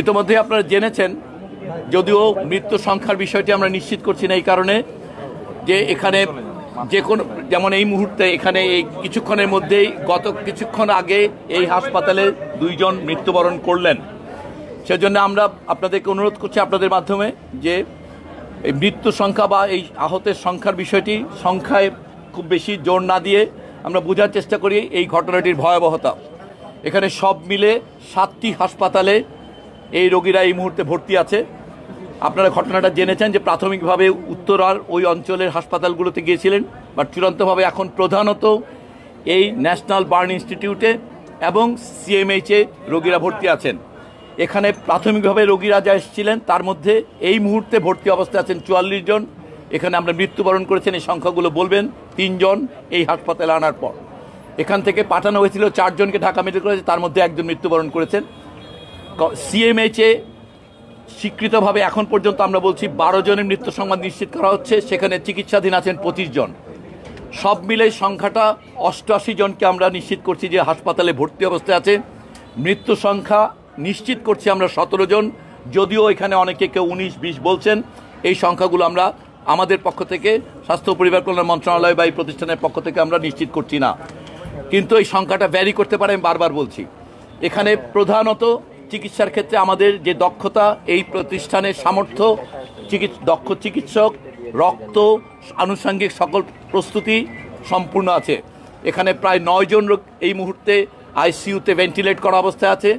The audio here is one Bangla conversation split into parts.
ইতিমধ্যে আপনারা জেনেছেন, যদিও মৃত্যু সংখ্যার বিষয়টি আমরা নিশ্চিত করছি না এই কারণে যে এখানে যে কোনো, যেমন এই মুহূর্তে এখানে এই কিছুক্ষণের মধ্যেই গত কিছুক্ষণ আগে এই হাসপাতালে 2 জন মৃত্যুবরণ করলেন। সেজন্য আমরা আপনাদেরকে অনুরোধ করছি আপনাদের মাধ্যমে যে এই মৃত্যু সংখ্যা বা এই আহতের সংখ্যার বিষয়টি সংখ্যায় খুব বেশি জোর না দিয়ে আমরা বোঝার চেষ্টা করি এই ঘটনাটির ভয়াবহতা। এখানে সব মিলে 7টি হাসপাতালে এই রোগীরা এই মুহূর্তে ভর্তি আছে। আপনারা ঘটনাটা জেনেছেন যে প্রাথমিকভাবে উত্তরার ওই অঞ্চলের হাসপাতালগুলোতে গিয়েছিলেন, বাট চূড়ান্তভাবে এখন প্রধানত এই ন্যাশনাল বার্ন ইনস্টিটিউটে এবং সিএমএইচে রোগীরা ভর্তি আছেন। এখানে প্রাথমিকভাবে রোগীরা যা এসেছিলেন তার মধ্যে এই মুহূর্তে ভর্তি অবস্থায় আছেন 44 জন। এখানে আমরা মৃত্যুবরণ করেছেন এই সংখ্যাগুলো বলবেন 3 জন এই হাসপাতালে আনার পর। এখান থেকে পাঠানো হয়েছিল 4 জনকে ঢাকা মেডিকেল কলেজে, তার মধ্যে 1 জন মৃত্যুবরণ করেছেন। সিএমএইচে স্বীকৃতভাবে এখন পর্যন্ত আমরা বলছি 12 জনের মৃত্যু সংবাদ নিশ্চিত করা হচ্ছে, সেখানে চিকিৎসাধীন আছেন 25 জন। সব মিলে সংখ্যাটা 88 জনকে আমরা নিশ্চিত করছি যে হাসপাতালে ভর্তি অবস্থায় আছে। মৃত্যু সংখ্যা নিশ্চিত করছি আমরা 17 জন, যদিও এখানে অনেকে কেউ 19-20 বলছেন। এই সংখ্যাগুলো আমরা আমাদের পক্ষ থেকে স্বাস্থ্য ও পরিবার কল্যাণ মন্ত্রণালয় বা এই প্রতিষ্ঠানের পক্ষ থেকে আমরা নিশ্চিত করছি না, কিন্তু এই সংখ্যাটা ভ্যারি করতে পারে, আমি বারবার বলছি। এখানে প্রধানত চিকিৎসার ক্ষেত্রে আমাদের যে দক্ষতা, এই প্রতিষ্ঠানের সামর্থ্য, দক্ষ চিকিৎসক, রক্ত, আনুষঙ্গিক সকল প্রস্তুতি সম্পূর্ণ আছে। এখানে প্রায় 9 জন এই মুহূর্তে আইসিইউতে ভেন্টিলেট করা অবস্থায় আছে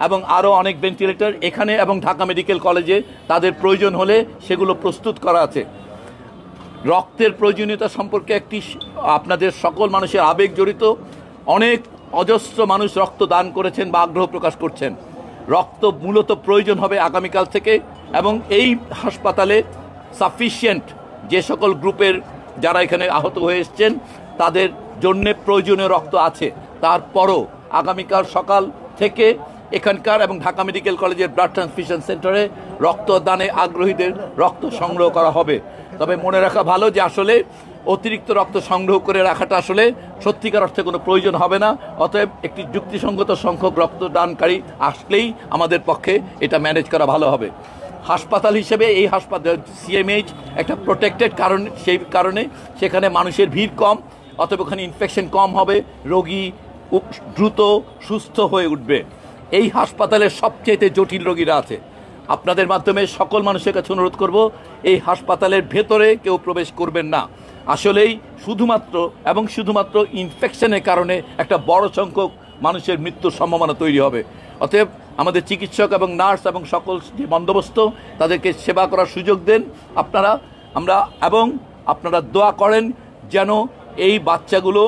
এবং আরও অনেক ভেন্টিলেটর এখানে এবং ঢাকা মেডিকেল কলেজে তাদের প্রয়োজন হলে সেগুলো প্রস্তুত করা আছে। রক্তের প্রয়োজনীয়তা সম্পর্কে একটি আপনাদের সকল মানুষের আবেগ জড়িত। অনেক অজস্র মানুষ রক্ত দান করেছেন বা আগ্রহ প্রকাশ করছেন। রক্ত মূলত প্রয়োজন হবে আগামীকাল থেকে, এবং এই হাসপাতালে সাফিসিয়েন্ট যে সকল গ্রুপের যারা এখানে আহত হয়ে এসছেন তাদের জন্যে প্রয়োজনীয় রক্ত আছে। তারপরও আগামীকাল সকাল থেকে এখানকার এবং ঢাকা মেডিকেল কলেজের ব্লাড ট্রান্সফিউশন সেন্টারে রক্তদানে আগ্রহীদের রক্ত সংগ্রহ করা হবে। তবে মনে রাখা ভালো যে আসলে অতিরিক্ত রক্ত সংগ্রহ করে রাখাটা আসলে সত্যিকার অর্থে কোনো প্রয়োজন হবে না। অতএব একটি যুক্তিসঙ্গত সংখ্যক রক্তদানকারী আসলেই আমাদের পক্ষে এটা ম্যানেজ করা ভালো হবে। হাসপাতাল হিসেবে এই হাসপাতাল সিএমএইচ একটা প্রোটেক্টেড কারণ, সেই কারণে সেখানে মানুষের ভিড় কম, অতএব ওখানে ইনফেকশন কম হবে, রোগী দ্রুত সুস্থ হয়ে উঠবে। এই হাসপাতালের সবচেয়ে জটিল রোগীরা আছে। আপনাদের মাধ্যমে সকল মানুষের কাছে অনুরোধ করব, এই হাসপাতালের ভেতরে কেউ প্রবেশ করবেন না। আসলেই শুধুমাত্র ইনফেকশনের কারণে একটা বড় সংখ্যক মানুষের মৃত্যুর সম্ভাবনা তৈরি হবে। অতএব আমাদের চিকিৎসক এবং নার্স এবং সকল যে বন্দোবস্ত তাদেরকে সেবা করার সুযোগ দেন এবং আপনারা দোয়া করেন যেন এই বাচ্চাগুলো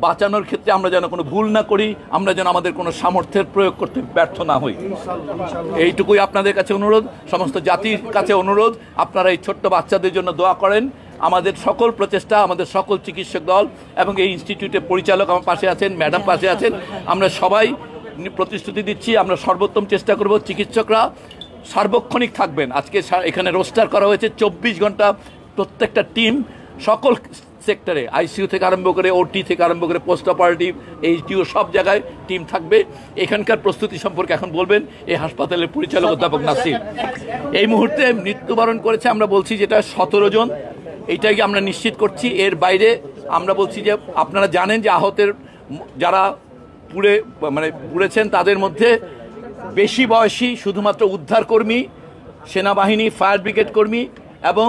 বাঁচানোর ক্ষেত্রে আমরা যেন কোনো ভুল না করি, আমরা যেন আমাদের কোনো সামর্থ্যের প্রয়োগ করতে ব্যর্থ না হই। এইটুকুই আপনাদের কাছে অনুরোধ, সমস্ত জাতির কাছে অনুরোধ, আপনারা এই ছোট্ট বাচ্চাদের জন্য দোয়া করেন। আমাদের সকল প্রচেষ্টা, আমাদের সকল চিকিৎসক দল এবং এই ইনস্টিটিউটের পরিচালক আমার পাশে আছেন, ম্যাডাম পাশে আছেন, আমরা সবাই প্রতিশ্রুতি দিচ্ছি আমরা সর্বোত্তম চেষ্টা করব। চিকিৎসকরা সার্বক্ষণিক থাকবেন। আজকে এখানে রোস্টার করা হয়েছে 24 ঘন্টা প্রত্যেকটা টিম, সকল সেক্টরে, আইসিইউ থেকে আরম্ভ করে ওটি থেকে আরম্ভ করে পোস্ট অপারেটিভ, এইচডিও, সব জায়গায় টিম থাকবে। এখানকার প্রস্তুতি সম্পর্কে এখন বলবেন এই হাসপাতালের পরিচালক অধ্যাপক নাসির। এই মুহূর্তে মৃত্যুবরণ করেছে আমরা বলছি যেটা 17 জন, এইটাকে আমরা নিশ্চিত করছি। এর বাইরে আমরা বলছি যে আপনারা জানেন যে আহতের যারা পুড়েছেন তাদের মধ্যে বেশি বয়সী শুধুমাত্র উদ্ধারকর্মী, সেনাবাহিনী, ফায়ার ব্রিগেড কর্মী এবং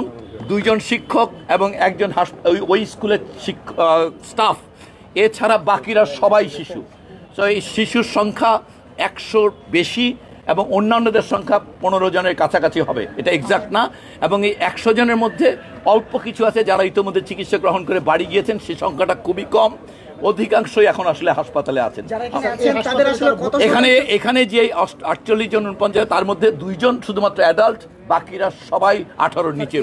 2 জন শিক্ষক এবং 1 জন ওই স্কুলের স্টাফ। এছাড়া বাকিরা সবাই শিশু। তো এই শিশুর সংখ্যা 100 বেশি এবং অন্যান্যদের সংখ্যা 15 জনের কাছাকাছি হবে, এটা এক্সাক্ট না। এবং এই 100 জনের মধ্যে অল্প কিছু আছে যারা ইতিমধ্যে চিকিৎসা গ্রহণ করে বাড়ি গিয়েছেন, সেই সংখ্যাটা খুবই কম। অধিকাংশই এখন আসলে হাসপাতালে আছেন। এখানে যে 48 জন 49, তার মধ্যে 2 জন শুধুমাত্র অ্যাডাল্ট, বাকিরা সবাই 18-র নিচে।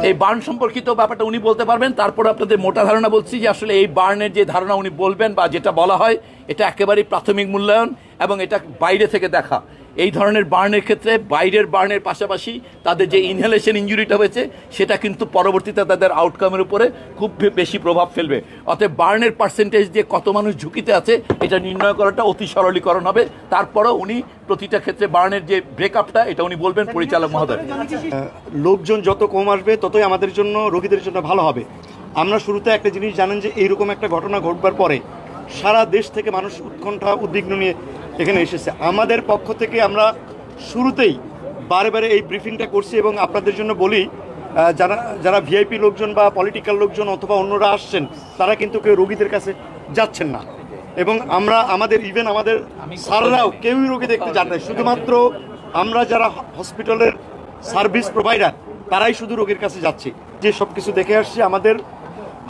এই বার্ন সম্পর্কিত ব্যাপারটা উনি বলতে পারবেন। তারপর আপনাদের মোটা ধারণা বলছি যে আসলে এই বার্নের যে ধারণা উনি বলবেন বা যেটা বলা হয় এটা একেবারেই প্রাথমিক মূল্যায়ন এবং এটা বাইরে থেকে দেখা। এই ধরনের বার্নের ক্ষেত্রে বাইরের বার্নের পাশাপাশি তাদের যে ইনহেলেশন ইনজুরিটা হয়েছে সেটা কিন্তু পরবর্তীতে তাদের আউটকামের উপরে খুব বেশি প্রভাব ফেলবে। অতএব বার্নের পার্সেন্টেজ দিয়ে কত মানুষ ঝুঁকিতে আছে এটা নির্ণয় করাটা অতি সরলীকরণ হবে। তারপরেও উনি প্রতিটা ক্ষেত্রে বার্নের যে ব্রেকআপটা এটা উনি বলবেন পরিচালক মহোদয়। লোকজন যত কম আসবে ততই আমাদের জন্য, রোগীদের জন্য ভালো হবে। আমরা শুরুতে একটা জিনিস জানেন যে এইরকম একটা ঘটনা ঘটবার পরে সারা দেশ থেকে মানুষ উৎকণ্ঠা উদ্বিগ্ন নিয়ে এখানে এসেছে। আমাদের পক্ষ থেকে আমরা শুরুতেই বারে বারে এই ব্রিফিংটা করছি এবং আপনাদের জন্য বলি, যারা যারা ভিআইপি লোকজন বা পলিটিক্যাল লোকজন অথবা অন্যরা আসছেন তারা কিন্তু কেউ রোগীদের কাছে যাচ্ছেন না। এবং আমরা আমাদের স্যাররাও কেউই রোগী দেখতে যান না, শুধুমাত্র আমরা যারা হসপিটালের সার্ভিস প্রোভাইডার তারাই শুধু রোগীর কাছে যাচ্ছি। যে সব কিছু দেখে আসছি, আমাদের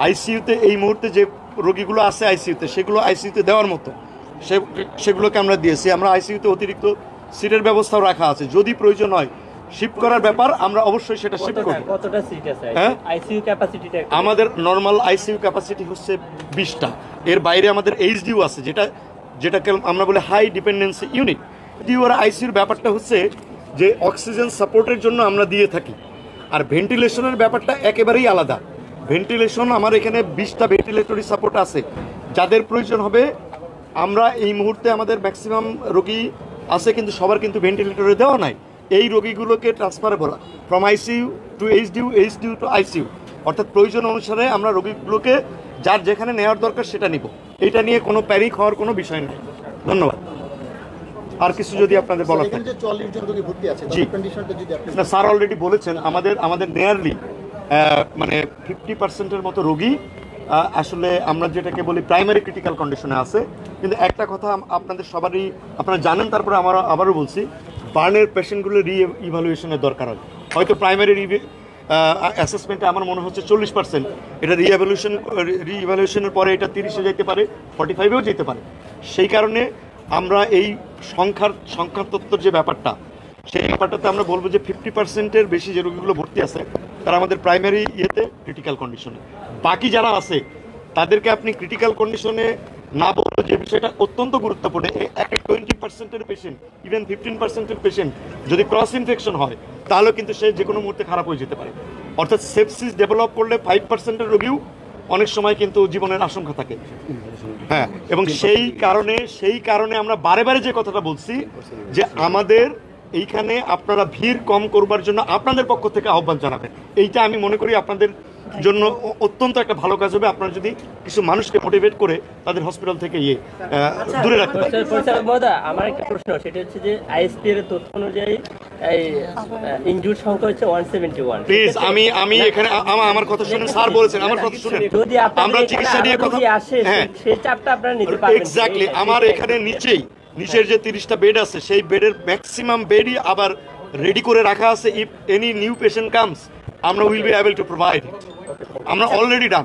আইসিইউতে এই মুহূর্তে যে রোগীগুলো আছে আইসিইউতে, সেগুলো আইসিইউতে দেওয়ার মতো সেগুলোকে আমরা দিয়েছি। আমরা আইসিইউতে অতিরিক্ত সিটের ব্যবস্থাও রাখা আছে, যদি প্রয়োজন হয় শিফট করার ব্যাপার আমরা অবশ্যই সেটা শিফট করব। কতটা সিট আছে আইসিইউ ক্যাপাসিটিটা? আমাদের নরমাল আইসিইউ ক্যাপাসিটি হচ্ছে 20টা। এর বাইরে আমাদের এইচডিইউ আছে, যেটাকে আমরা বলি হাই ডিপেন্ডেন্সি ইউনিট। এইচডিইউ আর আইসিইউর ব্যাপারটা হচ্ছে যে অক্সিজেন সাপোর্টের জন্য আমরা দিয়ে থাকি, আর ভেন্টিলেশনের ব্যাপারটা একেবারেই আলাদা। ভেন্টিলেশন আমার এখানে 20টা ভেন্টিলেটরি সাপোর্ট আছে, যাদের প্রয়োজন হবে। আমরা এই মুহূর্তে আমাদের ম্যাক্সিমাম রোগী আছে, কিন্তু সবার কিন্তু ভেন্টিলেটরে দেওয়া নাই। এই রোগীগুলোকে transferable from ICU to HDU, HDU to ICU, অর্থাৎ প্রয়োজন অনুসারে আমরা রোগীগুলোকে যার যেখানে নেওয়ার দরকার সেটা নিব। এটা নিয়ে কোনো প্যানিক হওয়ার কোনো বিষয় নেই। ধন্যবাদ। আর কিছু যদি আপনাদের বলার থাকে? না, স্যার অলরেডি বলেছেন আমাদের নিয়ারলি মানে 50%-এর মতো রোগী আসলে আমরা যেটাকে বলি প্রাইমারি ক্রিটিক্যাল কন্ডিশনে আছে। কিন্তু একটা কথা আপনাদের সবারই আপনারা জানেন, তারপরে আমরা আবারও বলছি, বার্নের পেশেন্টগুলো রি-ইভ্যালুয়েশনের দরকার হয়। হয়তো প্রাইমারি অ্যাসেসমেন্টে আমার মনে হচ্ছে 40%, এটা রি-ইভ্যালুয়েশনের পরে এটা 30-এ যেতে পারে, 45-এও যেতে পারে। সেই কারণে আমরা এই সংখ্যার তত্ত্বর যে ব্যাপারটা, সেই ব্যাপারটাতে আমরা বলবো যে 50%-এর বেশি যে রোগীগুলো ভর্তি আছে তারা আমাদের প্রাইমারি ক্রিটিক্যাল কন্ডিশনে। বাকি যারা আছে তাদেরকে আপনি ক্রিটিক্যাল কন্ডিশনে না বলবো, যে বিষয়টা অত্যন্ত গুরুত্বপূর্ণ। 20%-এর পেশেন্ট, ইভেন 15%-এর পেশেন্ট যদি ক্রস ইনফেকশন হয় তাহলে কিন্তু সে যে কোনো মুহূর্তে খারাপ হয়ে যেতে পারে। অর্থাৎ সেপসিস ডেভেলপ করলে 5%-এর রোগীও অনেক সময় কিন্তু জীবনের আশঙ্কা থাকে। হ্যাঁ, এবং সেই কারণে আমরা বারে বারে যে কথাটা বলছি যে আমাদের এইখানে আপনারা ভিড় কম করবার জন্য আপনাদের পক্ষ থেকে আহ্বান জানাবেন। এইটা আমি মনে করি আপনাদের জন্য অত্যন্ত একটা ভালো কাজ হবে, আপনারা যদি কিছু মানুষকে মোটিভেট করে তাদের হসপিটাল থেকে দূরে রাখতে পারেন। পরিচালক মহোদয়, আমার একটা প্রশ্ন, সেটা হচ্ছে যে আইএসপি এর তথ্য অনুযায়ী এই ইনজুর সংখ্যা হচ্ছে 171। প্লিজ আমি এখানে আমার কথা শুনেন, স্যার বলেছেন, আমার কথা শুনেন। যদি আমরা চিকিৎসা নিয়ে কথা আসে, সেই চাপটা আপনারা নিতে পারবেন। এক্স্যাক্টলি, আমার এখানে নিচের যে 30টা বেড আছে সেই বেডের ম্যাক্সিমাম বেডই আবার রেডি করে রাখা আছে। If any new patient comes আমরা will be able to provide. আমরা অলরেডি ডান।